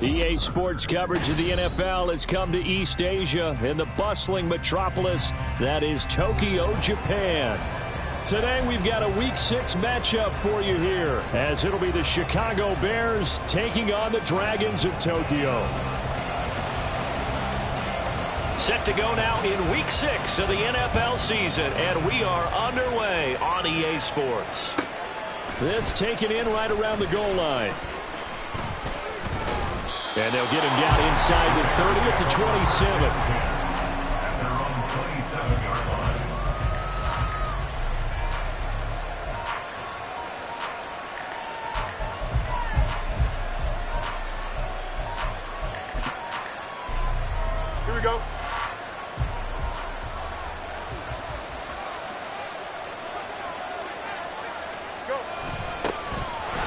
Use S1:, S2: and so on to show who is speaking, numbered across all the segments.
S1: EA Sports coverage of the NFL has come to East Asia in the bustling metropolis that is Tokyo, Japan. Today we've got a Week 6 matchup for you here, as it'll be the Chicago Bears taking on the Dragons of Tokyo. Set to go now in Week 6 of the NFL season, and we are underway on EA Sports. This taken in right around the goal line. And they'll get him down inside the 30 at the 27.
S2: At their own 27-yard line.
S3: Here we go.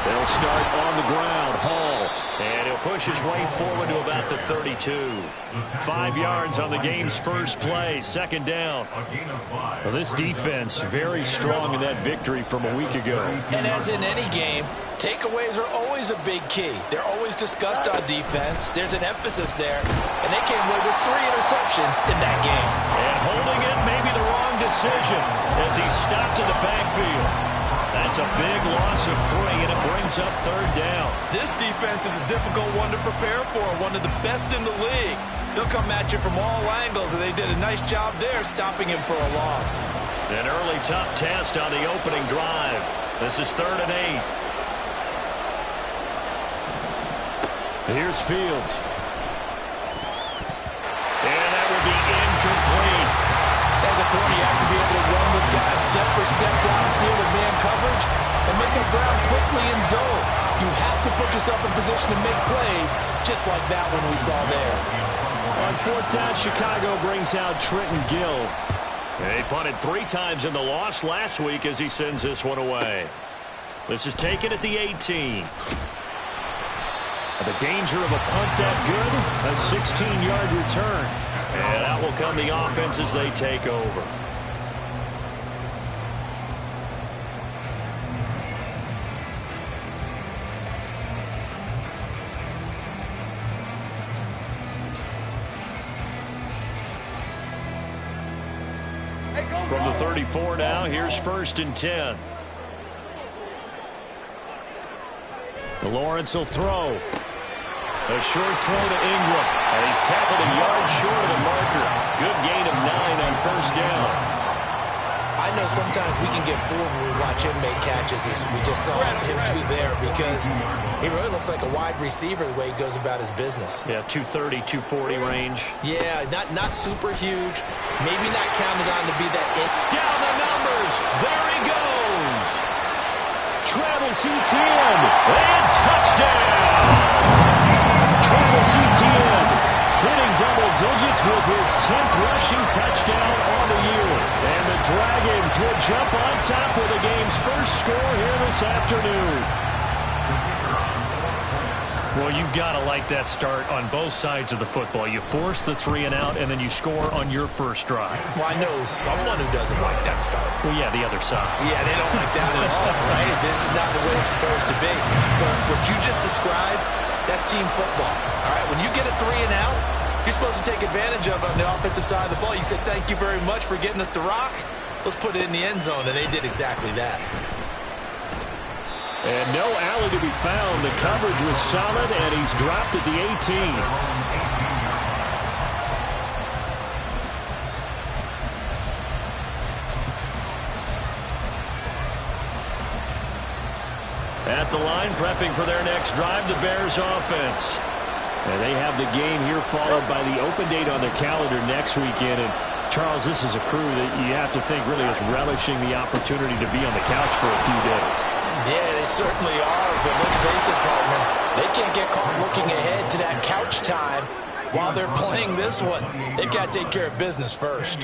S1: They'll start on the ground. Hall. And he'll push his way forward to about the 32. 5 yards on the game's first play. Second down. Well, this defense very strong in that victory from a week ago.
S4: And as in any game, takeaways are always a big key. They're always discussed on defense. There's an emphasis there. And they came away with 3 interceptions in that game.
S1: And holding it may be the wrong decision as he stopped in the backfield. That's a big loss of 3, and it brings up third down.
S4: This defense is a difficult one to prepare for, one of the best in the league. They'll come at you from all angles, and they did a nice job there stopping him for a loss.
S1: An early tough test on the opening drive. This is 3rd and 8. Here's Fields. And that will be incomplete.
S4: As a corner, you have to be able to run with guys step for step downfield with man coverage and make up ground quickly in zone. You have to put yourself in position to make plays, just like that one we saw there.
S1: On 4th down, Chicago brings out Trenton Gill. They punted 3 times in the loss last week as he sends this one away. This is taken at the 18. The danger of a punt that good, a 16-yard return. And out will come the offense as they take over. From the 34 now, here's 1st and 10. Lawrence will throw. A short throw to Ingram. And he's tackled a yard short of the marker. Good gain of 9 on 1st down.
S4: I know sometimes we can get fooled when we watch him make catches, as we just saw him do there, because he really looks like a wide receiver the way he goes about his business.
S1: Yeah, 230, 240 range.
S4: Yeah, not super huge. Maybe not counted on to be that.
S1: Down the numbers. There he goes. Travis Etienne. And touchdown. Travis Etienne hitting double digits with his 10th rushing touchdown on the year. And the Dragons will jump on top with the game's first score here this afternoon. Well, you've got to like that start on both sides of the football. You force the 3 and out, and then you score on your first drive.
S4: Well, I know someone who doesn't like that start.
S1: Well, yeah, the other side.
S4: Yeah, they don't like that at all, right? This is not the way it's supposed to be. But what you just described, that's team football. All right, when you get a 3 and out, you're supposed to take advantage of it on the offensive side of the ball. You say, thank you very much for getting us the rock. Let's put it in the end zone, and they did exactly that.
S1: And no alley to be found. The coverage was solid, and he's dropped at the 18. At the line, prepping for their next drive, the Bears offense. And they have the game here followed by the open date on their calendar next weekend. And Charles, this is a crew that you have to think really is relishing the opportunity to be on the couch for a few days.
S4: Yeah, they certainly are, but let's face it, partner. They can't get caught looking ahead to that couch time while they're playing this one. They've got to take care of business first.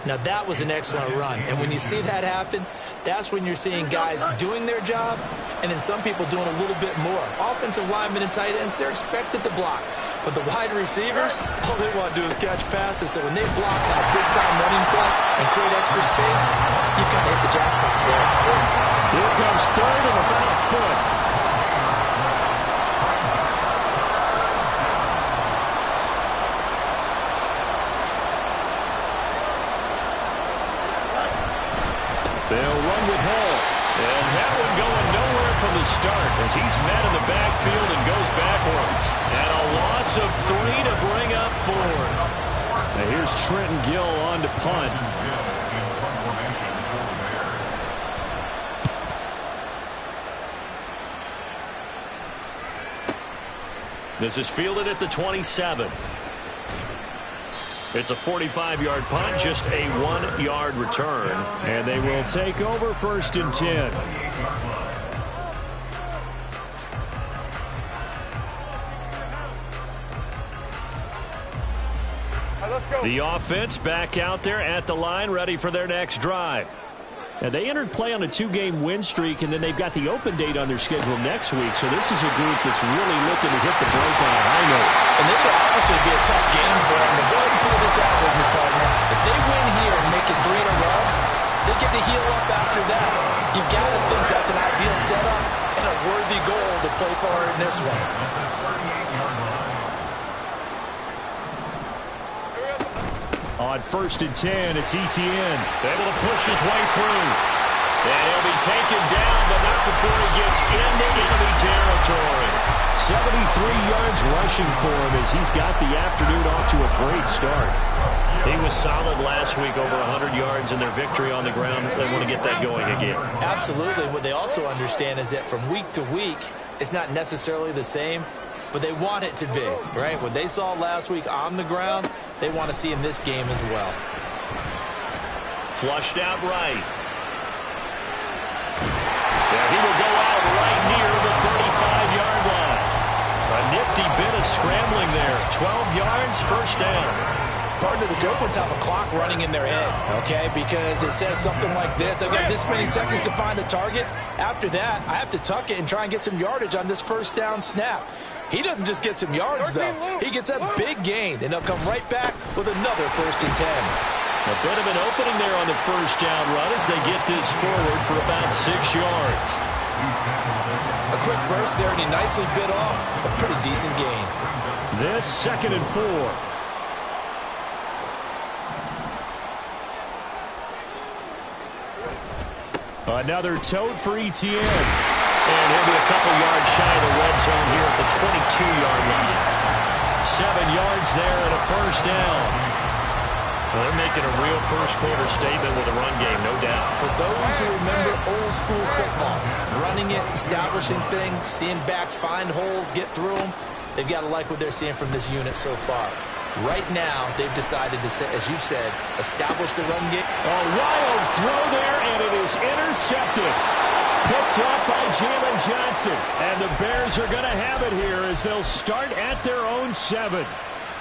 S4: Now, that was an excellent run, and when you see that happen, that's when you're seeing guys doing their job and then some people doing a little bit more. Offensive linemen and tight ends, they're expected to block. But the wide receivers, all they want to do is catch passes. So when they block on a big-time running play and create extra space, you've kind of hit the jackpot there.
S1: Here comes 3rd and about a foot. They'll run with Hall. And that one going nowhere from the start as he's met in the backfield and goes backwards. And a loss of 3 to bring up 4. Now here's Trenton Gill on to punt. This is fielded at the 27. It's a 45-yard punt, just a 1-yard return. And they will take over 1st and 10.
S3: Let's go.
S1: The offense back out there at the line, ready for their next drive. And they entered play on a 2-game win streak, and then they've got the open date on their schedule next week. So this is a group that's really looking to hit the break on a high note.
S4: And this will obviously be a tough game for them. But go ahead and pull this out with me, partner. If they win here and make it 3 in a row, they get to heal up after that. You've got to think that's an ideal setup and a worthy goal to play for in this one.
S1: On 1st and 10, it's Etienne. Able to push his way through. And he'll be taken down, but not before he gets into enemy territory. 73 yards rushing for him as he's got the afternoon off to a great start. He was solid last week, over 100 yards in their victory on the ground. They want to get that going again.
S4: Absolutely. What they also understand is that from week to week, it's not necessarily the same, but they want it to be, right? What they saw last week on the ground, they want to see in this game as well.
S1: Flushed out right. Yeah, he will go out right near the 35-yard line. A nifty bit of scrambling there. 12 yards, 1st down.
S4: Partner, the good ones have a clock running in their head, okay? Because it says something like this. I've got this many seconds to find a target. After that, I have to tuck it and try and get some yardage on this 1st down snap. He doesn't just get some yards, though. He gets a big gain, and they'll come right back with another 1st and 10.
S1: A bit of an opening there on the 1st down run as they get this forward for about 6 yards.
S4: A quick burst there, and he nicely bit off a pretty decent gain.
S1: This 2nd and 4. Another tote for Etienne. And he'll be a couple yards shy of the red zone here at the 22-yard line. 7 yards there and a 1st down. Well, they're making a real first-quarter statement with a run game, no doubt.
S4: For those who remember old-school football, running it, establishing things, seeing backs find holes, get through them, they've got to like what they're seeing from this unit so far. Right now, they've decided to, as you said, establish the run game.
S1: A wild throw there, and it is intercepted. Picked up by Jalen Johnson. And the Bears are going to have it here as they'll start at their own 7.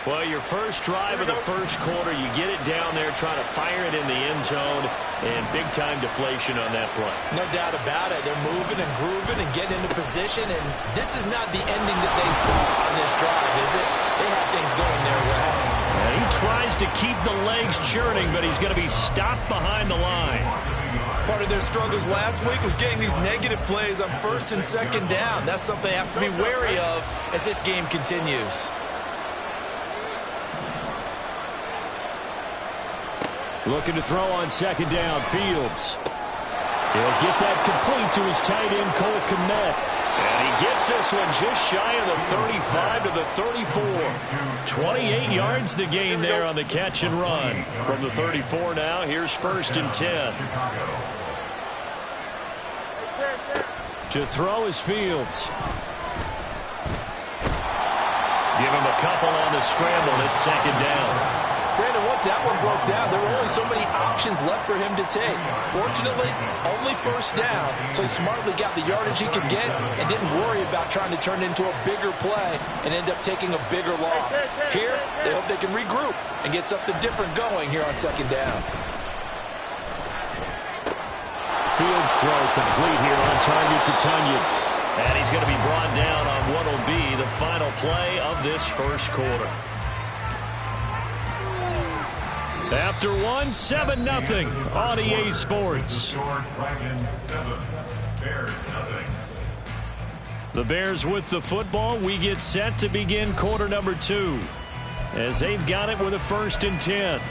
S1: Well, your first drive of the first quarter, you get it down there, trying to fire it in the end zone, and big-time deflation on that play.
S4: No doubt about it. They're moving and grooving and getting into position, and this is not the ending that they saw on this drive, is it? They had things going their way.
S1: And he tries to keep the legs churning, but he's going to be stopped behind the line.
S4: Part of their struggles last week was getting these negative plays on 1st and 2nd down. That's something they have to be wary of as this game continues.
S1: Looking to throw on 2nd down, Fields. He'll get that complete to his tight end, Cole Kmet. And he gets this one just shy of the 35 to the 34. 28 yards the gain there on the catch and run. From the 34 now, here's 1st and 10. To throw is Fields. Give him a couple on the scramble. It's 2nd down.
S4: Brandon, once that one broke down, there were only so many options left for him to take. Fortunately, only 1st down, so he smartly got the yardage he could get and didn't worry about trying to turn it into a bigger play and end up taking a bigger loss. Here, they hope they can regroup and get something different going here on 2nd down.
S1: Fields throw complete here on target to Tunyon. And he's going to be brought down on what will be the final play of this first quarter. After 1, 7-0 on EA Sports. The Bears with the football. We get set to begin quarter number 2 as they've got it with a 1st and 10.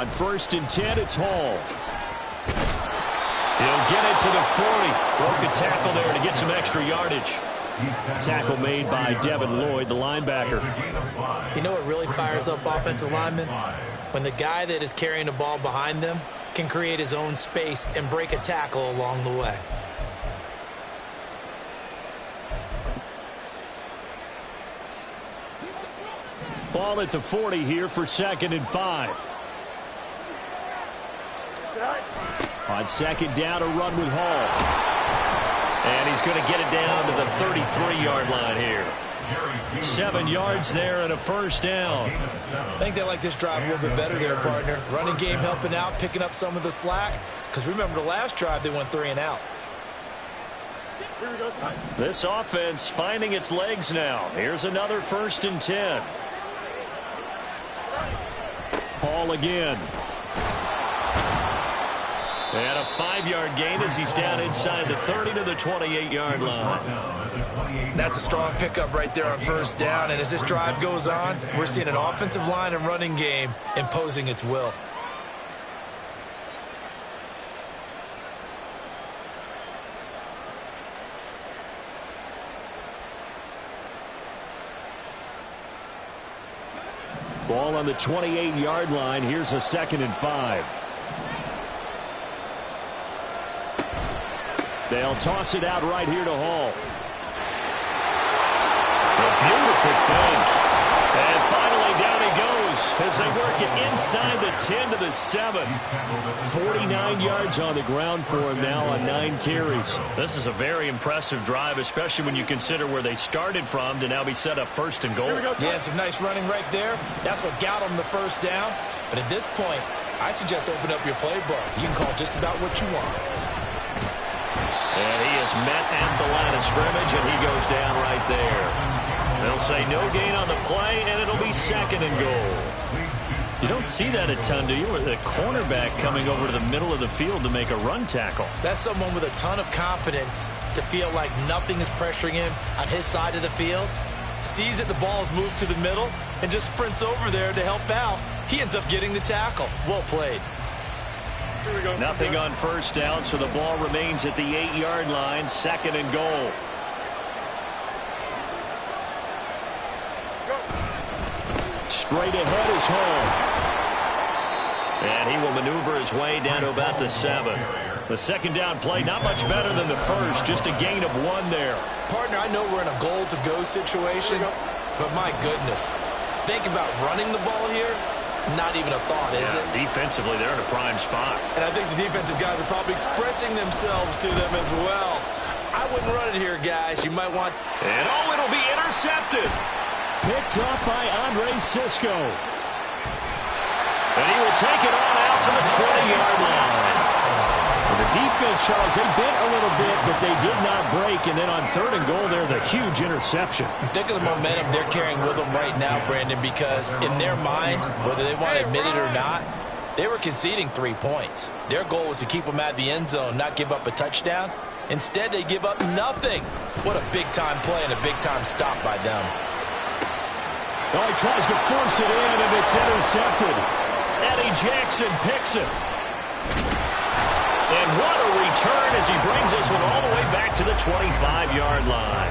S1: On 1st and 10, it's Hall. He'll get it to the 40. Broke a tackle there to get some extra yardage. Tackle made by Devin Lloyd, the linebacker.
S4: You know what really fires up offensive linemen? When the guy that is carrying the ball behind them can create his own space and break a tackle along the way.
S1: Ball at the 40 here for 2nd and 5. On 2nd down, a run with Hall. And he's going to get it down to the 33-yard line here. 7 yards there and a 1st down.
S4: I think they like this drive a little bit better there, partner. Running game helping out, picking up some of the slack. Because remember the last drive, they went 3 and out.
S1: This offense finding its legs now. Here's another 1st and 10. Hall again. And a 5-yard gain as he's down inside the 30 to the 28-yard line.
S4: That's a strong pickup right there on 1st down. And as this drive goes on, we're seeing an offensive line and running game imposing its will.
S1: Ball on the 28-yard line. Here's a 2nd and 5. They'll toss it out right here to Hall. A beautiful fake. And finally down he goes as they work it inside the 10 to the 7. 49 yards on the ground for him now on 9 carries. This is a very impressive drive, especially when you consider where they started from to now be set up 1st and goal.
S4: Yeah, and some nice running right there. That's what got them the 1st down. But at this point, I suggest open up your playbook. You can call just about what you want.
S1: And he is met at the line of scrimmage, and he goes down right there. They'll say no gain on the play, and it'll be 2nd and goal. You don't see that a ton, do you? With a cornerback coming over to the middle of the field to make a run tackle.
S4: That's someone with a ton of confidence to feel like nothing is pressuring him on his side of the field. Sees that the ball is moved to the middle and just sprints over there to help out. He ends up getting the tackle. Well played.
S1: Nothing on 1st down, so the ball remains at the 8-yard line, 2nd and goal. Straight ahead is Hall. And he will maneuver his way down to about the 7. The 2nd down play, not much better than the 1st, just a gain of 1 there.
S4: Partner, I know we're in a goal-to-go situation, but my goodness, think about running the ball here. Not even a thought, is it?
S1: Defensively, they're in a prime spot.
S4: And I think the defensive guys are probably expressing themselves to them as well. I wouldn't run it here, guys. You might want...
S1: And it'll be intercepted. Picked up by Andre Sisco. And he will take it on out to the 20-yard line. The defense, Charles, they bit a little bit, but they did not break. And then on 3rd and goal, there's a huge interception.
S4: Think of the momentum they're carrying with them right now, Brandon, because in their mind, whether they want to admit it or not, they were conceding 3 points. Their goal was to keep them out of the end zone, not give up a touchdown. Instead, they give up nothing. What a big-time play and a big-time stop by them.
S1: Oh, he tries to force it in, and it's intercepted. Eddie Jackson picks it. And what a return as he brings this one all the way back to the 25-yard line.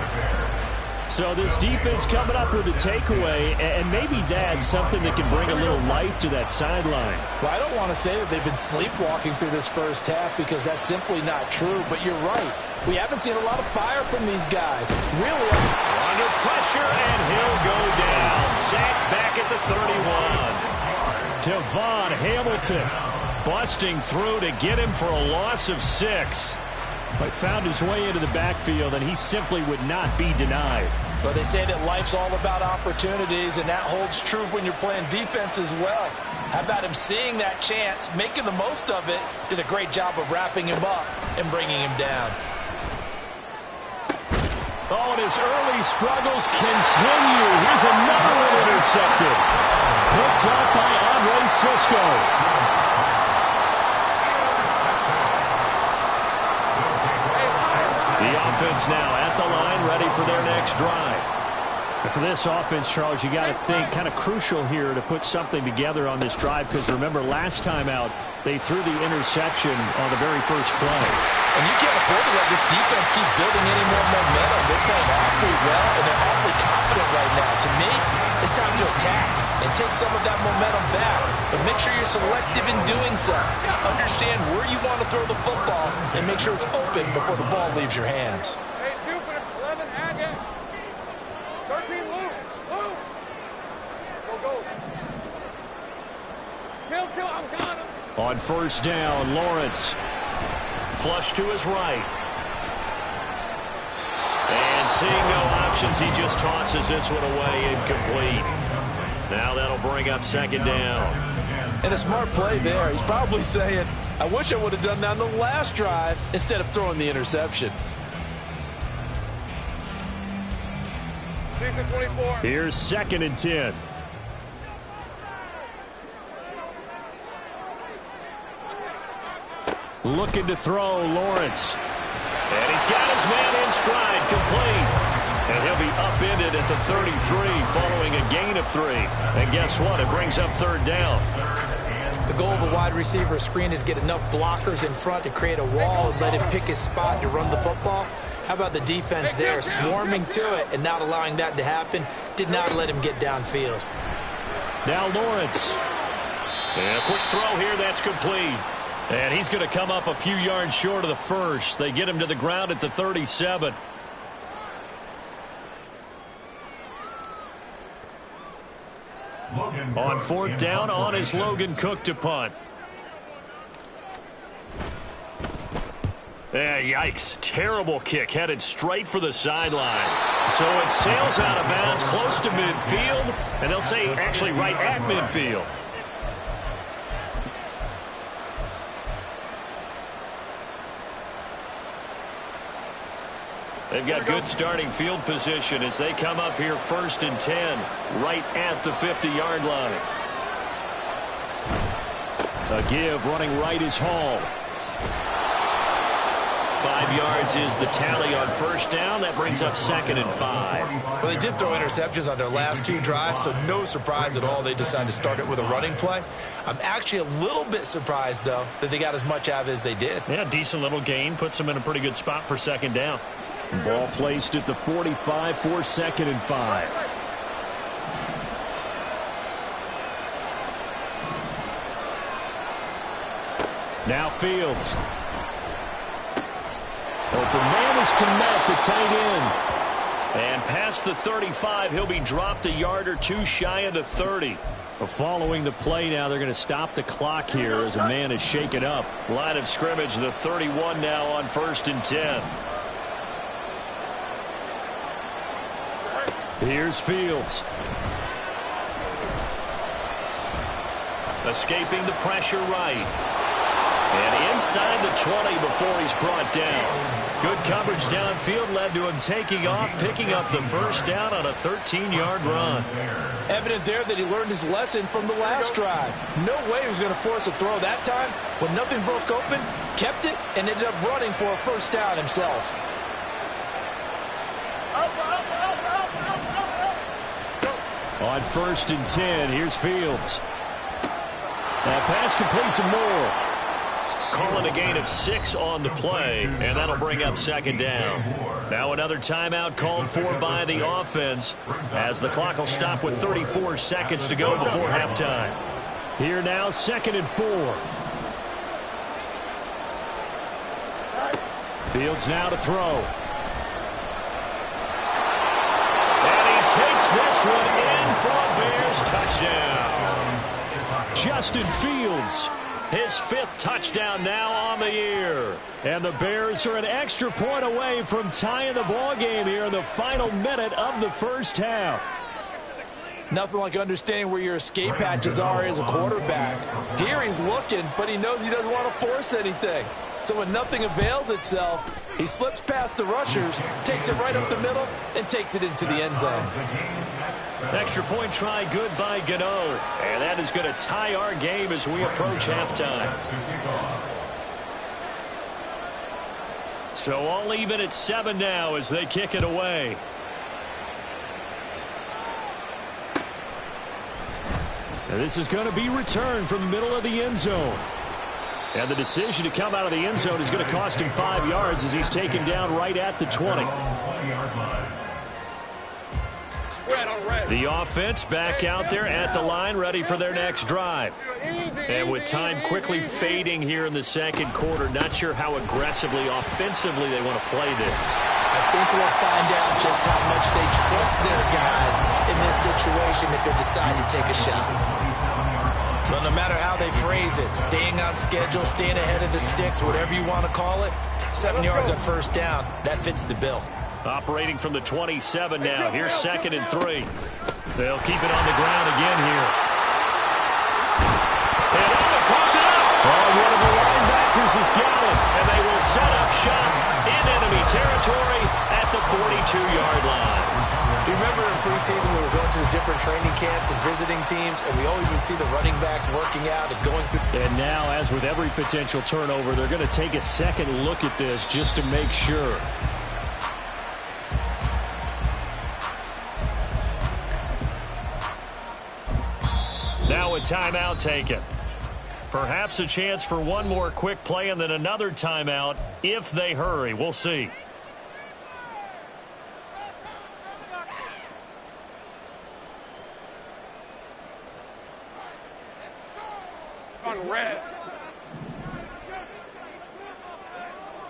S1: So this defense coming up with a takeaway, and maybe that's something that can bring a little life to that sideline.
S4: Well, I don't want to say that they've been sleepwalking through this 1st half because that's simply not true, but you're right. We haven't seen a lot of fire from these guys. Really.
S1: Under pressure, and he'll go down. Sacked back at the 31. Devon Hamilton busting through to get him for a loss of 6. But found his way into the backfield, and he simply would not be denied.
S4: But they say that life's all about opportunities, and that holds true when you're playing defense as well. How about him seeing that chance, making the most of it, did a great job of wrapping him up and bringing him down.
S1: Oh, and his early struggles continue. Here's another one intercepted. Picked up by Andre Sisco. The offense now at the line, ready for their next drive. And for this offense, Charles, you got to think kind of crucial here to put something together on this drive, because remember last time out they threw the interception on the very first play.
S4: And you can't afford to let this defense keep building any more momentum. They're playing awfully well, and they're awfully confident right now. To me, it's time to attack and take some of that momentum back. But make sure you're selective in doing so. Understand where you want to throw the football and make sure it's open before the ball leaves your hands.
S3: Hey, 2 for 11, and it. 13, move. Go. Kill, I'm got him.
S1: On first down, Lawrence. Flush to his right. And seeing no options, he just tosses this one away, incomplete. Now that'll bring up second down.
S4: And a smart play there. He's probably saying, I wish I would have done that on the last drive instead of throwing the interception.
S3: Decent 24.
S1: Here's 2nd and 10. Looking to throw, Lawrence. And he's got his man in stride, complete. And he'll be upended at the 33 following a gain of 3. And guess what? It brings up third down.
S4: The goal of a wide receiver screen is get enough blockers in front to create a wall and let him pick his spot to run the football. How about the defense there, swarming to it and not allowing that to happen? Did not let him get downfield.
S1: Now Lawrence. And a quick throw here, that's complete. And he's going to come up a few yards short of the first. They get him to the ground at the 37. On 4th down, on is Logan Cook to punt. Yikes. Terrible kick headed straight for the sideline. So it sails out of bounds close to midfield, and they'll say actually right at midfield. They've got good starting field position as they come up here 1st and 10, right at the 50-yard line. A give, running right is Hall. 5 yards is the tally on first down. That brings up 2nd and 5.
S4: Well, they did throw interceptions on their last 2 drives, so no surprise at all they decided to start it with a running play. I'm actually a little bit surprised, though, that they got as much out of it as they did.
S1: Yeah, decent little gain. Puts them in a pretty good spot for 2nd down. Ball placed at the 45 for 2nd and 5. Now Fields. Open man is Kmet, the tight end. And past the 35, he'll be dropped a yard or 2 shy of the 30. Following the play now, they're going to stop the clock here as a man is shaken up. Line of scrimmage, the 31 now on 1st and 10. Here's Fields. Escaping the pressure right. And inside the 20 before he's brought down. Good coverage downfield led to him taking off, picking up the first down on a 13-yard run.
S4: Evident there that he learned his lesson from the last drive. No way he was going to force a throw that time. When nothing broke open, kept it, and ended up running for a first down himself.
S1: On 1st and 10, here's Fields. That pass complete to Moore. Calling a gain of 6 on the play, and that'll bring up 2nd down. Now another timeout called for by the offense as the clock will stop with 34 seconds to go before halftime. Here now, 2nd and 4. Fields now to throw. Takes this one in for a Bears touchdown. Justin Fields, his 5th touchdown now on the year. And the Bears are an extra point away from tying the ball game here in the final minute of the first half.
S4: Nothing like understanding where your escape hatches are as a quarterback. Here he's looking, but he knows he doesn't want to force anything. So when nothing avails itself, he slips past the rushers, takes it right up the middle, and takes it into the end zone.
S1: Extra point try good by Gano. And that is going to tie our game as we approach halftime. So all even at 7 now as they kick it away. And this is going to be returned from the middle of the end zone. And the decision to come out of the end zone is going to cost him 5 yards as he's taken down right at the 20. The offense back out there at the line, ready for their next drive. And with time quickly fading here in the second quarter, not sure how aggressively, offensively they want to play this.
S4: I think we'll find out just how much they trust their guys in this situation if they decide to take a shot. But no matter how they phrase it, staying on schedule, staying ahead of the sticks, whatever you want to call it, 7 yards on first down, that fits the bill.
S1: Operating from the 27 now. Here's 2nd and 3. They'll keep it on the ground again here. And caught it up. Oh, one of the linebackers has got it. And they will set up shop in enemy territory at the 42-yard line.
S4: You remember in preseason we were going to the different training camps and visiting teams, and we always would see the running backs working out and going through.
S1: And now, as with every potential turnover, they're going to take a second look at this just to make sure. Now a timeout taken. Perhaps a chance for one more quick play and then another timeout if they hurry. We'll see.
S3: On red.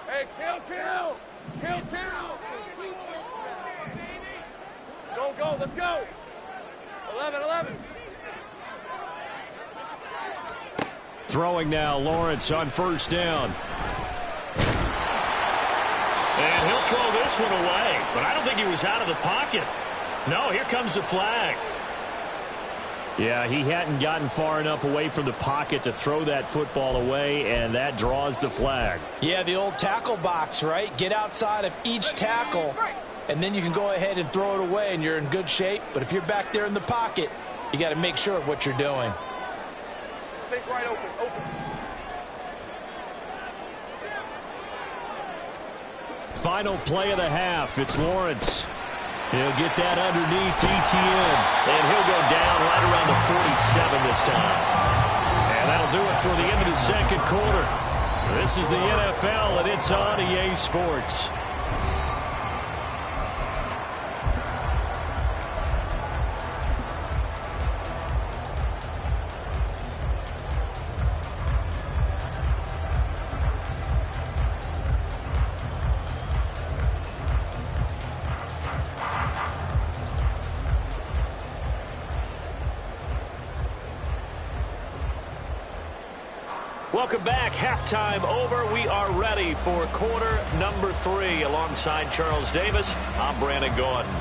S3: Hey, kill. Go, let's go. 11.
S1: Throwing now, Lawrence on first down. And he'll throw this one away, but I don't think he was out of the pocket. No, here comes the flag. Yeah, he hadn't gotten far enough away from the pocket to throw that football away, and that draws the flag.
S4: Yeah, the old tackle box, right? Get outside of each tackle, and then you can go ahead and throw it away, and you're in good shape. But if you're back there in the pocket, you got to make sure of what you're doing.
S3: Stay right open.
S1: Final play of the half. It's Lawrence. He'll get that underneath ETN. And he'll go down right around the 47 this time. And that'll do it for the end of the second quarter. This is the NFL, and it's on EA Sports. Welcome back. Halftime over. We are ready for quarter number 3. Alongside Charles Davis, I'm Brandon Gordon.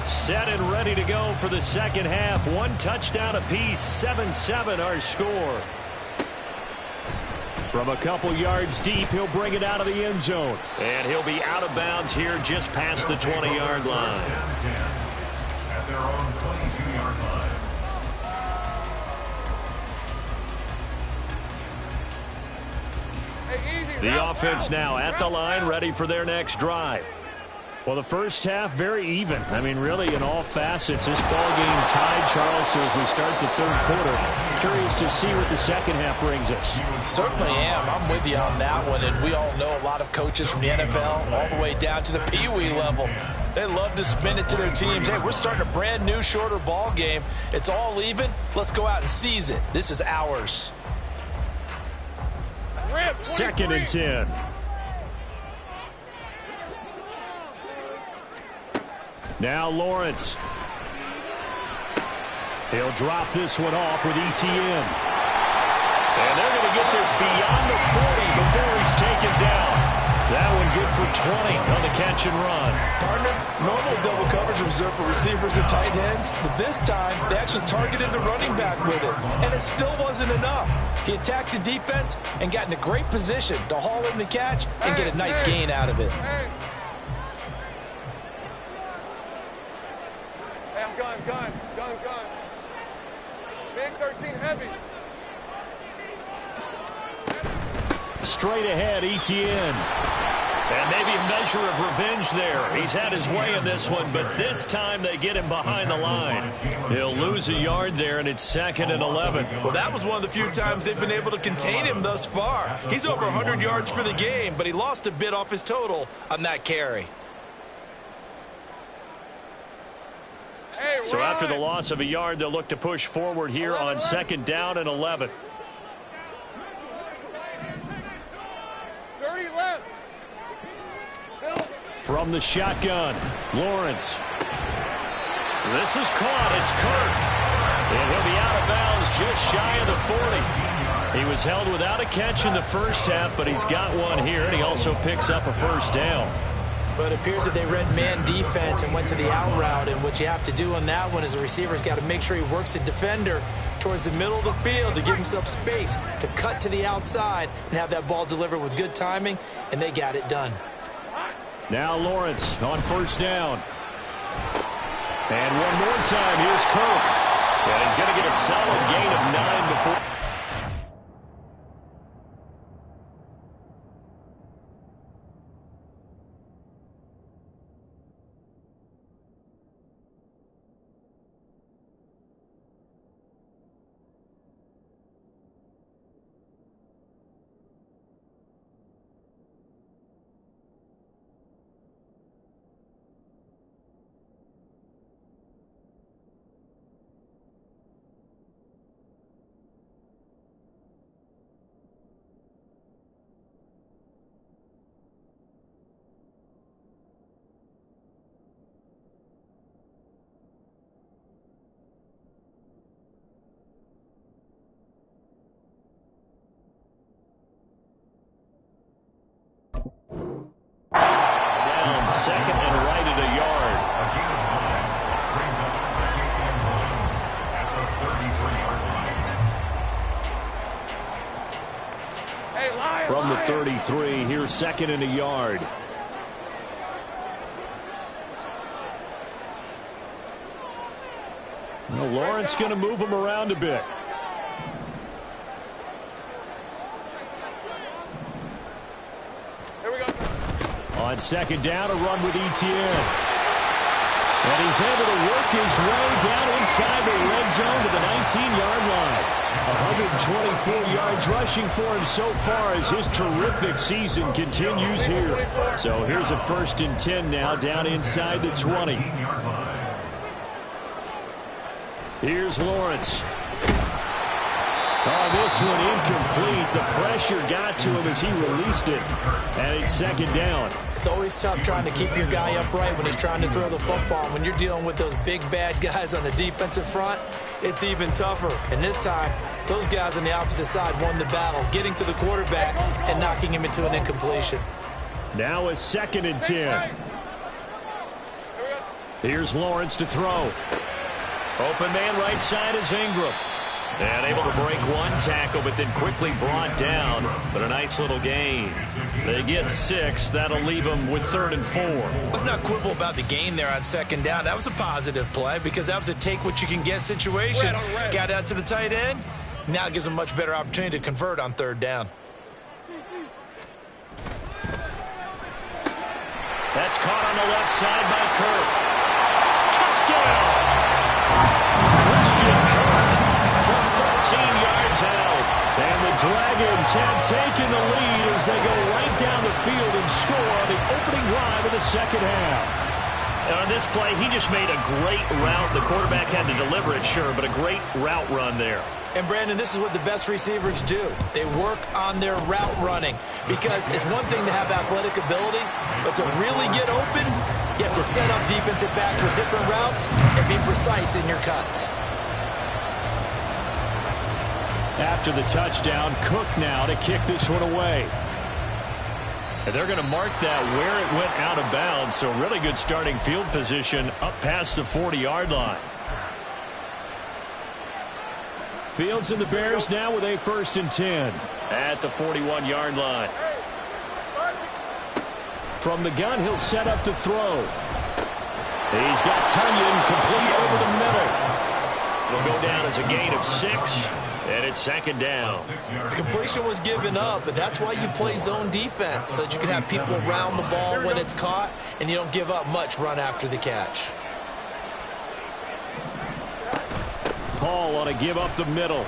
S1: Set and ready to go for the second half. One touchdown apiece, 7-7 our score. From a couple yards deep, he'll bring it out of the end zone. And he'll be out of bounds here just past the 20-yard line.
S2: At their own 22-yard line.
S1: The offense now at the line, ready for their next drive. Well, the first half, very even. I mean, really, in all facets, this ball game tied, Charles, so as we start the third quarter. Curious to see what the second half brings us.
S4: Certainly am. I'm with you on that one, and we all know a lot of coaches from the NFL all the way down to the Pee-wee level. They love to spin it to their teams. Hey, we're starting a brand new, shorter ball game. It's all even. Let's go out and seize it. This is ours.
S1: 2nd and 10. Now Lawrence. He'll drop this one off with ETN. And they're going to get this beyond the 40 before he's taken down. That one good for 20 on the catch and run.
S4: Partner, normal double coverage reserved for receivers and tight ends, but this time they actually targeted the running back with it, and it still wasn't enough. He attacked the defense and got in a great position to haul in the catch and get a nice gain out of it.
S3: Hey, I'm gun. Big 13 heavy.
S1: Straight ahead, ETN. And maybe a measure of revenge there. He's had his way in this one, but this time they get him behind the line. He'll lose a yard there, and it's 2nd and 11.
S4: Well, that was one of the few times they've been able to contain him thus far. He's over 100 yards for the game, but he lost a bit off his total on that carry.
S3: Hey,
S1: So
S3: run.
S1: after the loss of a yard, they'll look to push forward here on 2nd down and 11.
S3: 30 left.
S1: From the shotgun, Lawrence. This is caught. It's Kirk. And he'll be out of bounds just shy of the 40. He was held without a catch in the first half, but he's got one here, and he also picks up a first down.
S4: But it appears that they read man defense and went to the out route, and what you have to do on that one is the receiver's got to make sure he works the defender towards the middle of the field to give himself space to cut to the outside and have that ball delivered with good timing, and they got it done.
S1: Now Lawrence on first down. And one more time, here's Kirk. And he's going to get a solid gain of 9 before. Down 2nd and right at a yard.
S2: Brings up 2nd and 1 at the 33-yard line.
S3: Hey, Lion.
S1: From the
S3: Lion.
S1: 33, here's 2nd and a yard. Well, Lawrence going to move him around a bit.
S3: Here we go.
S1: On 2nd down, a run with ETN. And he's able to work his way down inside the red zone to the 19-yard line. 124 yards rushing for him so far as his terrific season continues here. So here's a 1st and 10 now down inside the 20. Here's Lawrence. Oh, this one incomplete. The pressure got to him as he released it. And it's 2nd down.
S4: It's always tough trying to keep your guy upright when he's trying to throw the football. When you're dealing with those big, bad guys on the defensive front, it's even tougher. And this time, those guys on the opposite side won the battle, getting to the quarterback and knocking him into an incompletion.
S1: Now a 2nd and 10. Here's Lawrence to throw. Open man right side is Ingram. And able to break one tackle, but then quickly brought down. But a nice little gain. They get 6. That'll leave them with 3rd and 4.
S4: Let's not quibble about the gain there on 2nd down. That was a positive play because that was a take-what-you-can-get situation.
S3: Red.
S4: Got out to the tight end. Now it gives them a much better opportunity to convert on 3rd down.
S1: That's caught on the left side by Kirk. Touchdown! Christian Kirk from 13 yards out. And the Dragons have taken the lead as they go right down the field and score on the opening drive of the 2nd half.
S5: And on this play, he just made a great route. The quarterback had to deliver it, sure, but a great route run there.
S4: And, Brandon, this is what the best receivers do. They work on their route running because it's one thing to have athletic ability, but to really get open, you have to set up defensive backs with different routes and be precise in your cuts.
S1: After the touchdown, Cook now to kick this one away. And they're going to mark that where it went out of bounds, so really good starting field position up past the 40-yard line. Fields and the Bears now with a 1st and 10 at the 41-yard line. From the gun, he'll set up to throw. He's got Tunyon complete over the middle. It'll go down as a gain of 6. And it's 2nd down.
S4: Completion was given up, but that's why you play zone defense, so that you can have people around the ball when it's caught, and you don't give up much run after the catch.
S1: Paul on a give up the middle.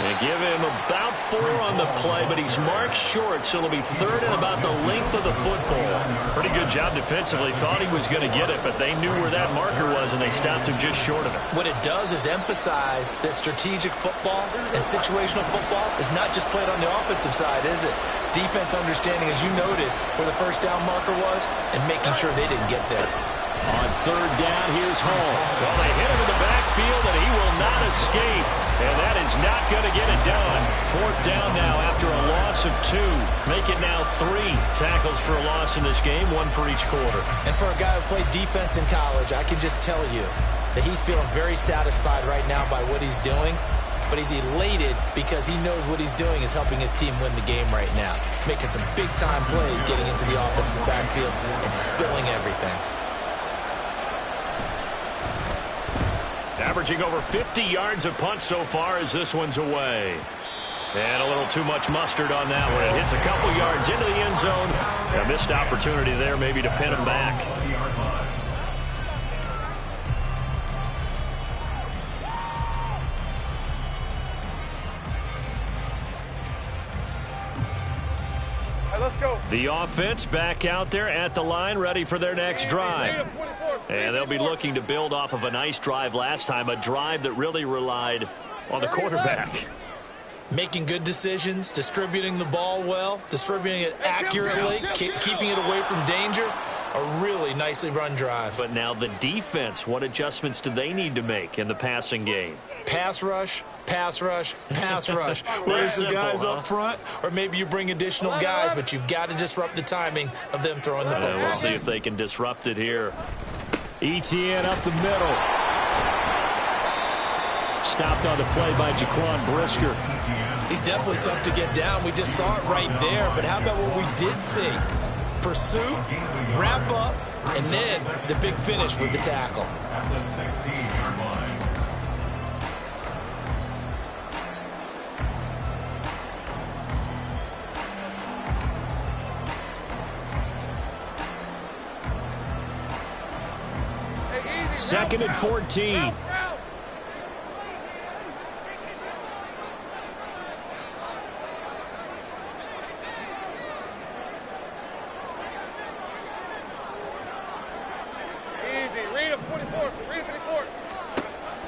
S1: And give him about 4 on the play, but he's marked short, so it'll be 3rd and about the length of the football. Pretty good job defensively. Thought he was going to get it, but they knew where that marker was, and they stopped him just short of it.
S4: What it does is emphasize that strategic football and situational football is not just played on the offensive side, is it? Defense understanding, as you noted, where the 1st down marker was and making sure they didn't get there.
S1: On 3rd down, here's Hall. Well, they hit him in the backfield, and he will not escape. And that is not going to get it done. 4th down now after a loss of 2. Make it now 3 tackles for a loss in this game, 1 for each quarter.
S4: And for a guy who played defense in college, I can just tell you that he's feeling very satisfied right now by what he's doing. But he's elated because he knows what he's doing is helping his team win the game right now. Making some big-time plays, getting into the offense's backfield and spilling everything.
S1: Averaging over 50 yards a punt so far as this one's away. And a little too much mustard on that one. It hits a couple yards into the end zone. A missed opportunity there maybe to pin him back.
S3: Let's go.
S1: The offense back out there at the line, ready for their next drive. And they'll be looking to build off of a nice drive last time, a drive that really relied on the quarterback.
S4: Making good decisions, distributing the ball well, distributing it accurately, keeping it away from danger. A really nicely run drive.
S1: But now the defense, what adjustments do they need to make in the passing game?
S4: Pass rush, pass rush, pass rush. Where's the guys up front? Or maybe you bring additional guys, but you've got to disrupt the timing of them throwing the football.
S1: We'll see if they can disrupt it here. ETN up the middle. Stopped on the play by Jaquan Brisker.
S4: He's definitely tough to get down. We just saw it right there. But how about what we did see? Pursuit, wrap up, and then the big finish with the tackle.
S2: At the 16-yard line.
S1: Second and 14.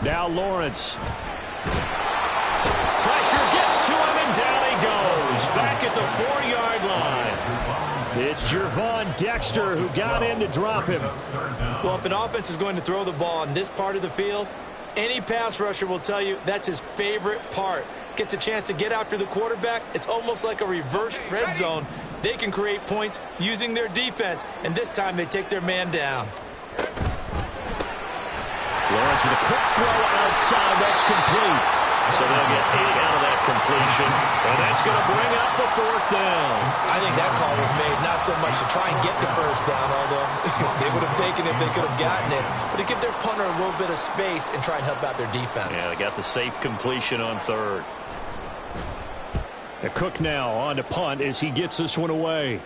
S1: Now Lawrence. Pressure gets to him, and down he goes. Back at the 4-yard line. It's Gervon Dexter who got in to drop him.
S4: Well, if an offense is going to throw the ball on this part of the field, any pass rusher will tell you that's his favorite part. Gets a chance to get after the quarterback. It's almost like a reverse red zone. They can create points using their defense, and this time they take their man down.
S1: Lawrence with a quick throw outside. That's complete. So they'll get 8 out of that completion. And that's going to bring up the 4th down.
S4: I think that call was made not so much to try and get the 1st down, although they would have taken it if they could have gotten it, but to give their punter a little bit of space and try and help out their defense.
S1: Yeah, they got the safe completion on 3rd. The Cook now on to punt as he gets this one away.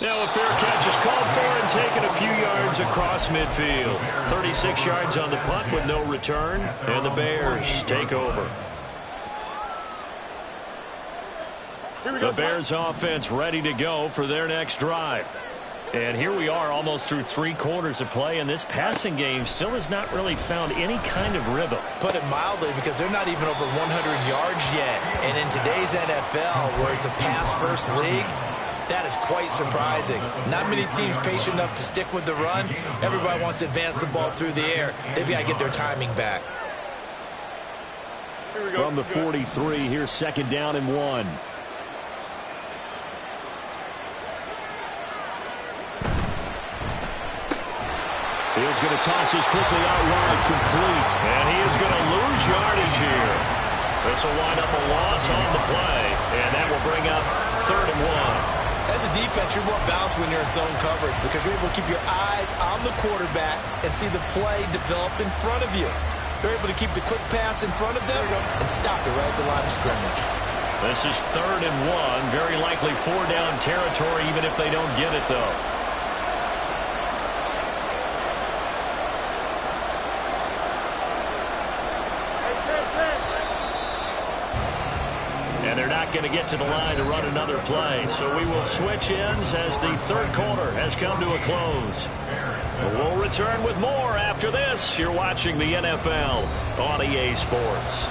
S1: Now a fair catch is called for and taken a few yards across midfield. 36 yards on the punt with no return, and the Bears take over. The Bears offense ready to go for their next drive. And here we are almost through 3 quarters of play, and this passing game still has not really found any kind of rhythm.
S4: Put it mildly, because they're not even over 100 yards yet. And in today's NFL, where it's a pass-first league, that is quite surprising. Not many teams patient enough to stick with the run. Everybody wants to advance the ball through the air. They've got to get their timing back.
S1: From the 43, here's 2nd down and 1. Fields going to toss this quickly out wide, complete.
S5: And he is going to lose yardage here. This will wind up a loss on the play, and that will bring up 3rd and 1.
S4: As a defense, you're more balanced when you're in zone coverage because you're able to keep your eyes on the quarterback and see the play develop in front of you. You're able to keep the quick pass in front of them and stop it right at the line of scrimmage.
S5: This is 3rd and 1. Very likely 4-down territory, even if they don't get it, though. And they're not going to get to the line to run another play. So we will switch ends as the 3rd quarter has come to a close. We'll return with more after this. You're watching the NFL on EA Sports.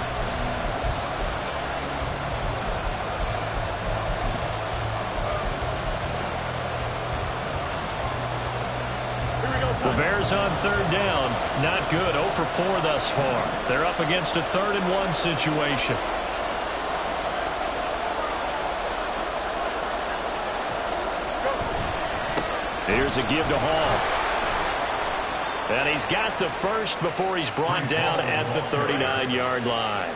S5: The Bears on 3rd down. Not good. 0 for 4 thus far. They're up against a 3rd and 1 situation. Here's a give to Hall. And he's got the first before he's brought down at the 39-yard line.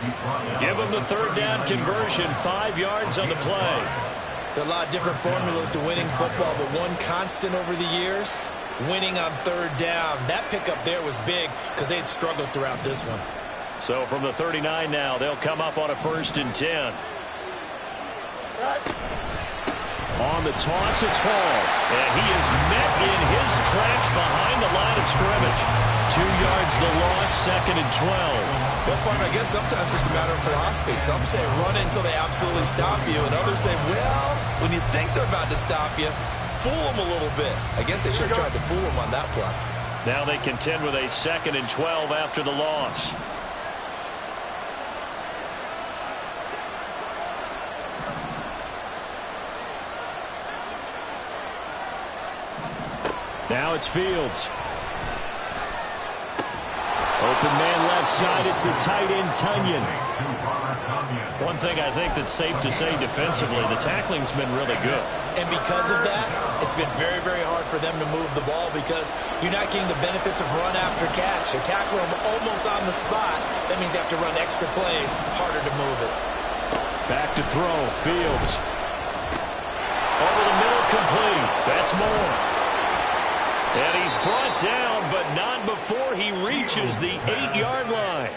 S5: Give him the 3rd down conversion, 5 yards on the play.
S4: There are a lot of different formulas to winning football, but one constant over the years, winning on 3rd down. That pickup there was big because they had struggled throughout this one.
S5: So from the 39 now, they'll come up on a 1st and 10. On the toss, it's Hall. And he is met in his tracks behind the line of scrimmage. 2 yards the loss, 2nd and 12.
S4: Well, partner, I guess sometimes it's just a matter of philosophy. Some say run until they absolutely stop you, and others say, well, when you think they're about to stop you, fool them a little bit. I guess they should have tried to fool them on that play.
S5: Now they contend with a 2nd and 12 after the loss. Now it's Fields. Open man left side. It's the tight end, Tunyon. One thing I think that's safe to say defensively, the tackling's been really good.
S4: And because of that, it's been very, very hard for them to move the ball because you're not getting the benefits of run after catch. They're tackling them almost on the spot. That means you have to run extra plays, harder to move it.
S5: Back to throw. Fields. Over the middle, complete. That's more. And he's brought down, but not before he reaches the 8-yard line.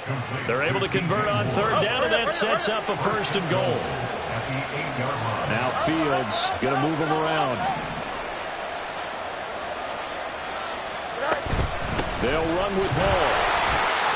S5: They're able to convert on 3rd down, and that sets up a 1st and goal. Now Fields going to move him around. They'll run with Hall.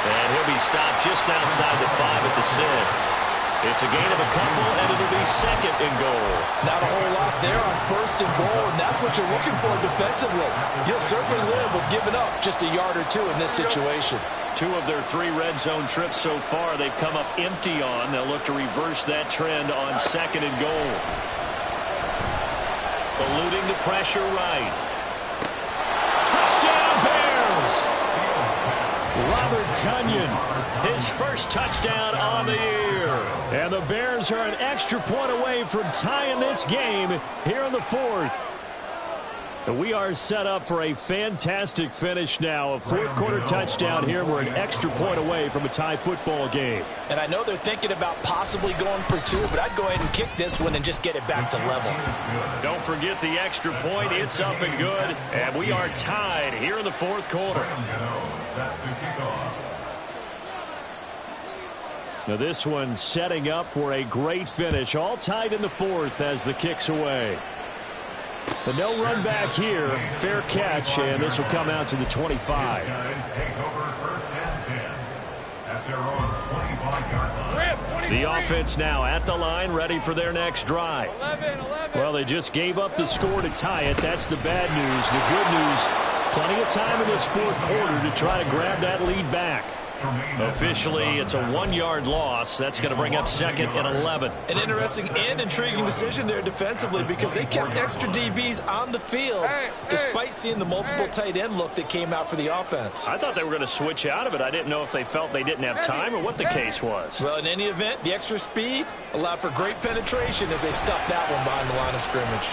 S5: And he'll be stopped just outside the 5 at the 6. It's a gain of a couple, and it'll be 2nd and goal. Not a whole lot there on 1st and goal, and that's what you're looking for defensively. You'll certainly live with giving up just a yard or 2 in this situation. 2 of their 3 red zone trips so far they've come up empty on. They'll look to reverse that trend on 2nd and goal. Eluding the pressure right. Touchdown Bears! Robert Tunyon, his first touchdown on the year. And the Bears are an extra point away from tying this game here in the 4th. And we are set up for a fantastic finish now. A 4th quarter touchdown here. We're an extra point away from a tie football game.
S4: And I know they're thinking about possibly going for 2, but I'd go ahead and kick this one and just get it back to level.
S5: Don't forget the extra point. It's up and good. And we are tied here in the 4th quarter. Now this one setting up for a great finish. All tied in the 4th as the kick's away. But no run back here. Fair catch, and this will come out to the 25. The offense now at the line, ready for their next drive.
S3: 11.
S5: Well, they just gave up the score to tie it. That's the bad news. The good news, plenty of time in this 4th quarter to try to grab that lead back. Officially, it's a 1-yard loss. That's going to bring up 2nd and 11.
S4: An interesting and intriguing decision there defensively because they kept extra DBs on the field despite seeing the multiple tight end look that came out for the offense.
S5: I thought they were going to switch out of it. I didn't know if they felt they didn't have time or what the case was.
S4: Well, in any event, the extra speed allowed for great penetration as they stuffed that one behind the line of scrimmage.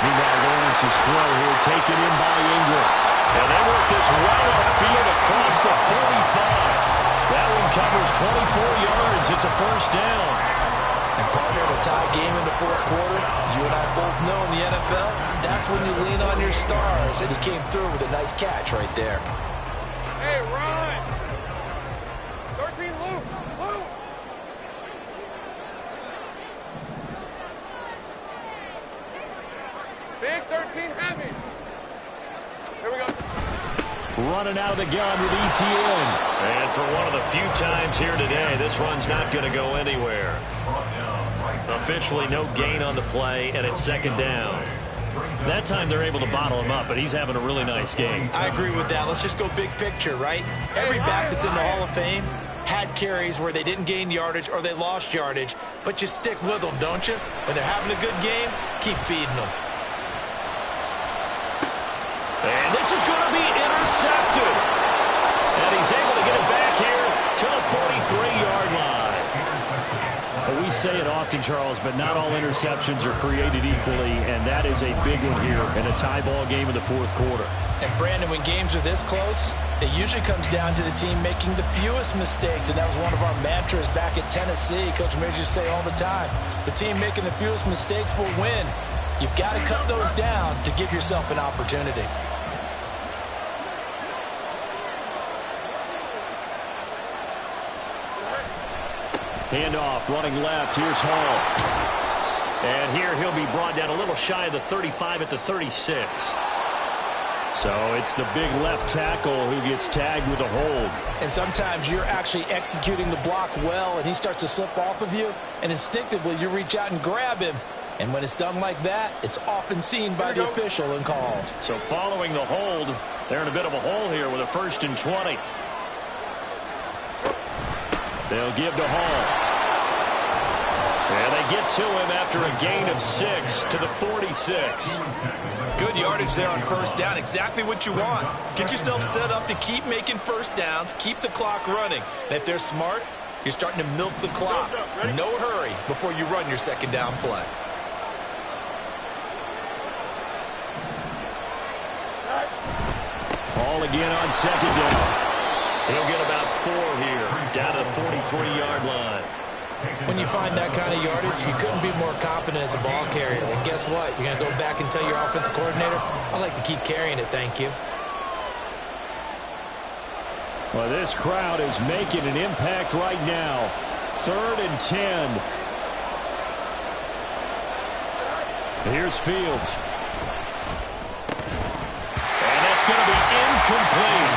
S5: Meanwhile, Lawrence's throw here taken in by Ingram. And they work this well upfield across the 45. That one covers 24 yards. It's a first down.
S4: And partner, in a tie game in the fourth quarter, you and I both know in the NFL, that's when you lean on your stars. And he came through with a nice catch right there.
S3: Hey, run! 13 loose. Loose. Big 13 heavy. Here we go.
S5: Running out of the gun with ETN. And for one of the few times here today, this run's not going to go anywhere. Officially no gain on the play, and it's 2nd down. That time they're able to bottle him up, but he's having a really nice game.
S4: I agree with that. Let's just go big picture, right? Every back that's in the Hall of Fame had carries where they didn't gain yardage or they lost yardage, but you stick with them, don't you? When they're having a good game, keep feeding them.
S5: And this is going to be intercepted. And he's able to get it back here to the 43-yard line. We say it often, Charles, but not all interceptions are created equally, and that is a big one here in a tie ball game in the fourth quarter.
S4: And, Brandon, when games are this close, it usually comes down to the team making the fewest mistakes, and that was one of our mantras back at Tennessee. Coach Major used to say all the time, the team making the fewest mistakes will win. You've got to cut those down to give yourself an opportunity.
S5: Handoff, running left. Here's Hall. And here he'll be brought down a little shy of the 35 at the 36. So it's the big left tackle who gets tagged with a hold.
S4: And sometimes you're actually executing the block well, and he starts to slip off of you, and instinctively you reach out and grab him. And when it's done like that, it's often seen by the official and called.
S5: So following the hold, they're in a bit of a hole here with a 1st and 20. They'll give to Hall. And they get to him after a gain of 6 to the 46.
S4: Good yardage there on 1st down. Exactly what you want. Get yourself set up to keep making 1st downs, keep the clock running. And if they're smart, you're starting to milk the clock. No hurry before you run your 2nd down play.
S5: Hall again on 2nd down. He'll get about 4 here, down to the 43-yard line.
S4: When you find that kind of yardage, you couldn't be more confident as a ball carrier. And guess what? You're going to go back and tell your offensive coordinator, I'd like to keep carrying it, thank you.
S5: Well, this crowd is making an impact right now. 3rd and 10. Here's Fields. And that's going to be incomplete.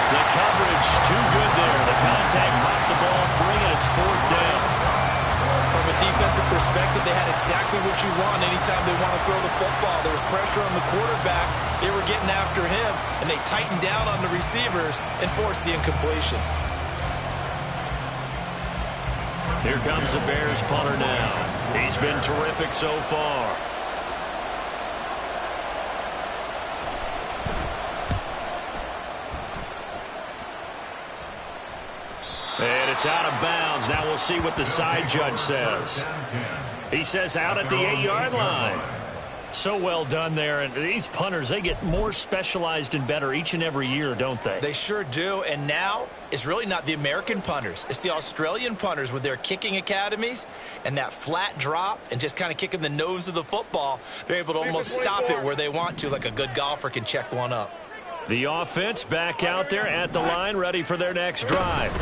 S5: The coverage too good there. The contact popped the ball free, and it's 4th down.
S4: From a defensive perspective, they had exactly what you want anytime they want to throw the football. There was pressure on the quarterback. They were getting after him, and they tightened down on the receivers and forced the incompletion.
S5: Here comes the Bears punter now. He's been terrific so far. And it's out of bounds. Now we'll see what the side judge says. He says out at the 8-yard line. So well done there. And these punters, they get more specialized and better each and every year, don't they?
S4: They sure do. And now it's really not the American punters. It's the Australian punters with their kicking academies and that flat drop and just kind of kicking the nose of the football. They're able to almost stop it where they want to, like a good golfer can check one up.
S5: The offense back out there at the line, ready for their next drive.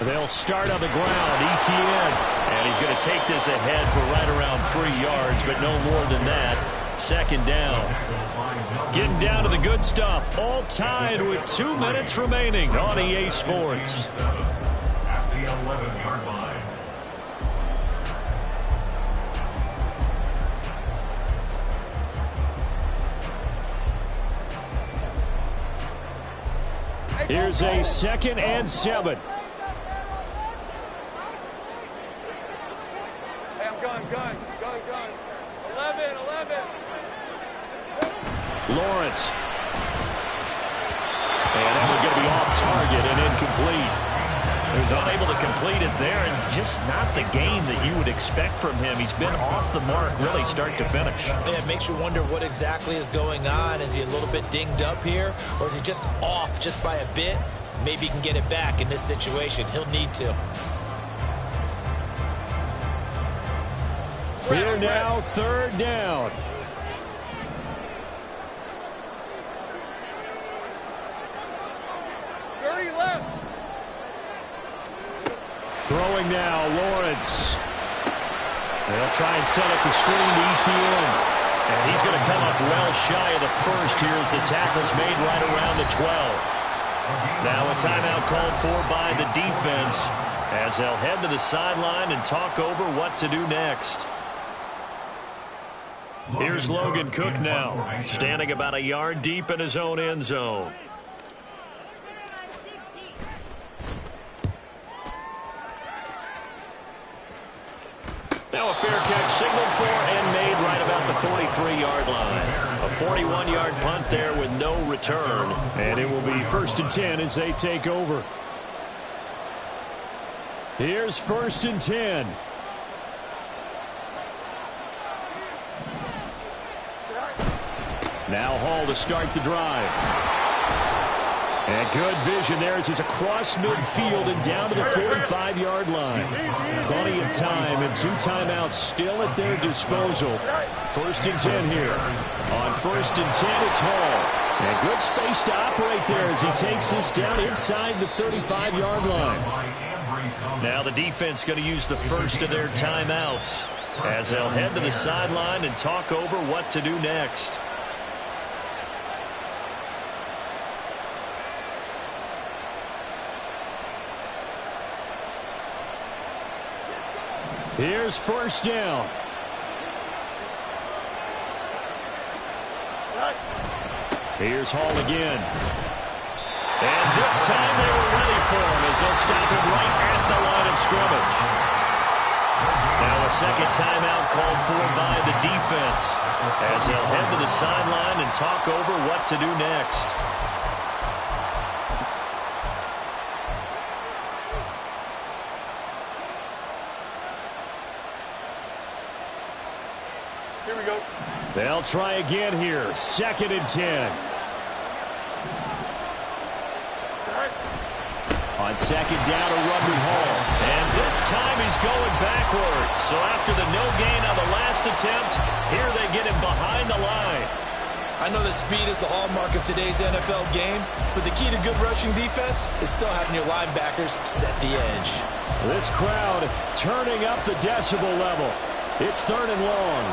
S5: They'll start on the ground, ETN, and he's going to take this ahead for right around 3 yards, but no more than that. 2nd down. Getting down to the good stuff, all tied with 2 minutes remaining on EA Sports.
S2: At the 11-yard line.
S3: Hey,
S1: Here's a 2nd and 7.
S3: Hey, I'm gun. 11.
S1: Lawrence. And that one's going to be off target and incomplete. He was unable to complete it there, and just not the game that you would expect from him. He's been off the mark really start to finish.
S4: Yeah, it makes you wonder what exactly is going on. Is he a little bit dinged up here, or is he just off just by a bit? Maybe he can get it back in this situation. He'll need to.
S1: Here now, 3rd down. Throwing now, Lawrence. They'll try and set up the screen to ETN. And he's going to come up well shy of the first here as the tackle's made right around the 12. Now a timeout called for by the defense as they'll head to the sideline and talk over what to do next. Here's Logan Cook now, standing about a yard deep in his own end zone. Now a fair catch signaled for and made right about the 43-yard line. A 41-yard punt there with no return. And it will be 1st and 10 as they take over. Here's 1st and 10. Now Hall to start the drive. And good vision there as he's across midfield and down to the 45-yard line. Plenty of time and 2 timeouts still at their disposal. 1st and 10 here. On 1st and 10, it's Hall. And good space to operate there as he takes this down inside the 35-yard line. Now the defense going to use the first of their timeouts as they'll head to the sideline and talk over what to do next. Here's 1st down. Here's Hall again. And this time they were ready for him as they'll stop him right at the line of scrimmage. Now a 2nd timeout called for by the defense as they'll head to the sideline and talk over what to do next.
S3: Here we go.
S1: They'll try again here. 2nd and 10. On 2nd down, a run with Hall. And this time he's going backwards. So after the no gain on the last attempt, here they get him behind the line.
S4: I know that speed is the hallmark of today's NFL game, but the key to good rushing defense is still having your linebackers set the edge.
S1: This crowd turning up the decibel level. It's 3rd and long.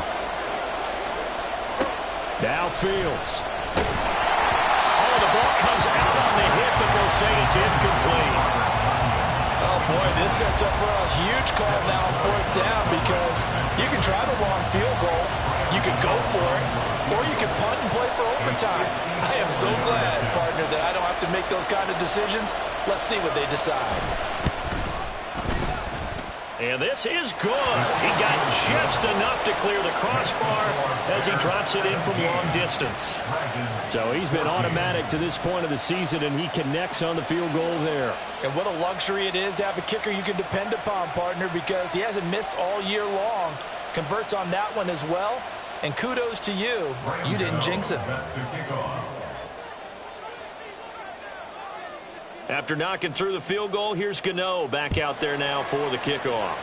S1: Now Fields. Oh, the ball comes out on the hit, but they'll say it's incomplete.
S4: Oh, boy, this sets up for a huge call now on 4th down because you can try the long field goal, you can go for it, or you can punt and play for overtime. I am so glad, partner, that I don't have to make those kind of decisions. Let's see what they decide.
S1: And this is good. He got just enough to clear the crossbar as he drops it in from long distance. So he's been automatic to this point of the season, and he connects on the field goal there.
S4: And what a luxury it is to have a kicker you can depend upon, partner, because he hasn't missed all year long. Converts on that one as well. And kudos to you. You didn't jinx him.
S1: After knocking through the field goal, here's Gano back out there now for the kickoff.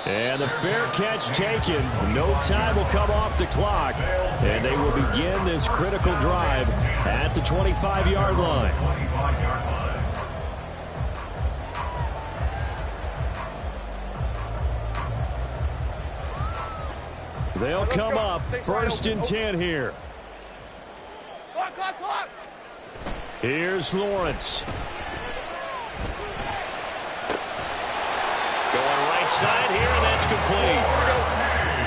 S1: And the fair catch taken. No time will come off the clock. And they will begin this critical drive at the 25-yard line. They'll come up 1st and 10 here.
S3: Clock.
S1: Here's Lawrence. Going right side here, and that's complete.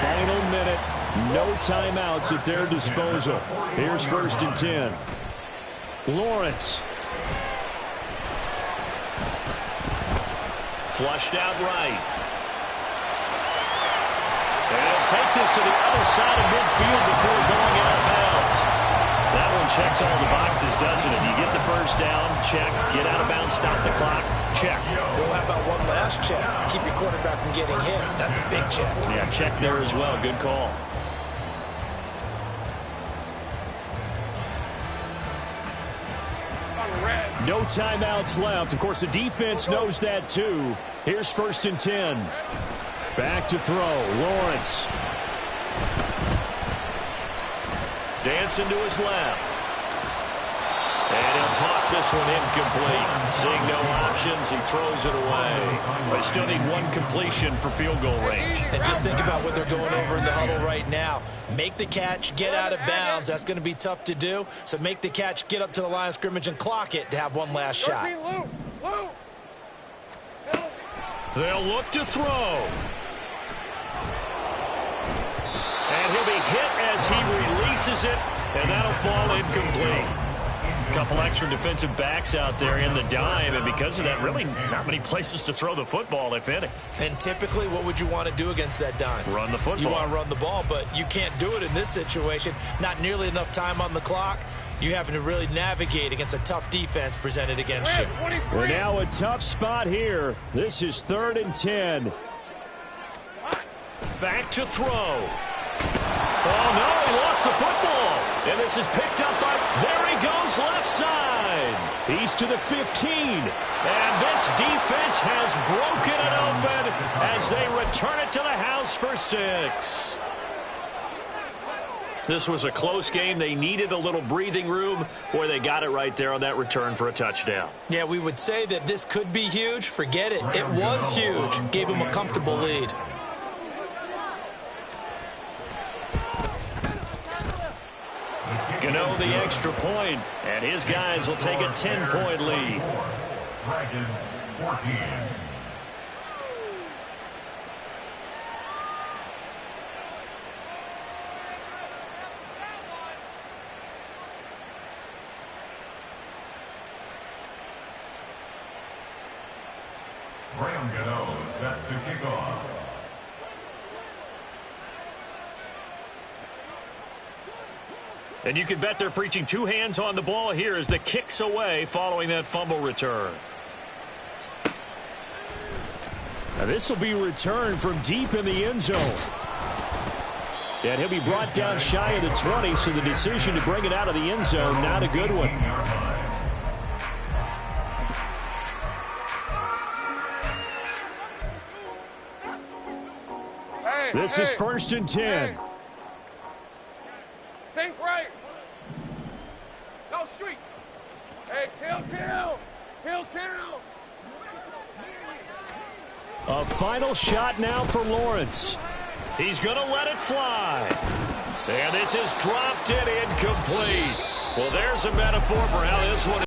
S1: Final minute, no timeouts at their disposal. Here's 1st and 10. Lawrence. Flushed out right. And he'll take this to the other side of midfield before going out of bounds. That one checks all the boxes, doesn't it? You get the first down, check. Get out of bounds, stop the clock, check.
S4: Well, how about one last check? Keep your quarterback from getting hit. That's a big check.
S1: Yeah, check there as well. Good call. No timeouts left. Of course, the defense knows that too. Here's 1st and 10. Back to throw. Lawrence. Dancing to his left. And he'll toss this one incomplete. Seeing no options, he throws it away. They still need one completion for field goal range.
S4: And just think about what they're going over in the huddle right now. Make the catch, get out of bounds. That's going to be tough to do. So make the catch, get up to the line of scrimmage, and clock it to have one last shot.
S1: They'll look to throw. And he'll be hit as he releases it, and that'll fall incomplete. A couple extra defensive backs out there in the dime, and because of that, really not many places to throw the football, if any.
S4: And typically, what would you want to do against that dime?
S1: Run the football.
S4: You want to run the ball, but you can't do it in this situation. Not nearly enough time on the clock. You having to really navigate against a tough defense presented against you.
S1: We're now a tough spot here. This is 3rd and 10. Back to throw. Oh, no, he lost the football. And this is picked up by, there he goes, left side. He's to the 15. And this defense has broken it open as they return it to the house for 6. This was a close game. They needed a little breathing room. Boy, they got it right there on that return for a touchdown.
S4: Yeah, we would say that this could be huge. Forget it. It was huge. Gave him a comfortable lead.
S1: Gano the extra point, and his guys will take a 10-point lead.
S2: Dragons 14. Graham Gano set to kick off.
S1: And you can bet they're preaching two hands on the ball here as the kick's away following that fumble return. Now this will be returned from deep in the end zone. And he'll be brought down shy of the 20, so the decision to bring it out of the end zone, not a good one. This is 1st and 10.
S3: Sink right. Go street. Hey, kill.
S1: A final shot now for Lawrence. He's going to let it fly. And this is dropped in incomplete. Well, there's a metaphor for how this one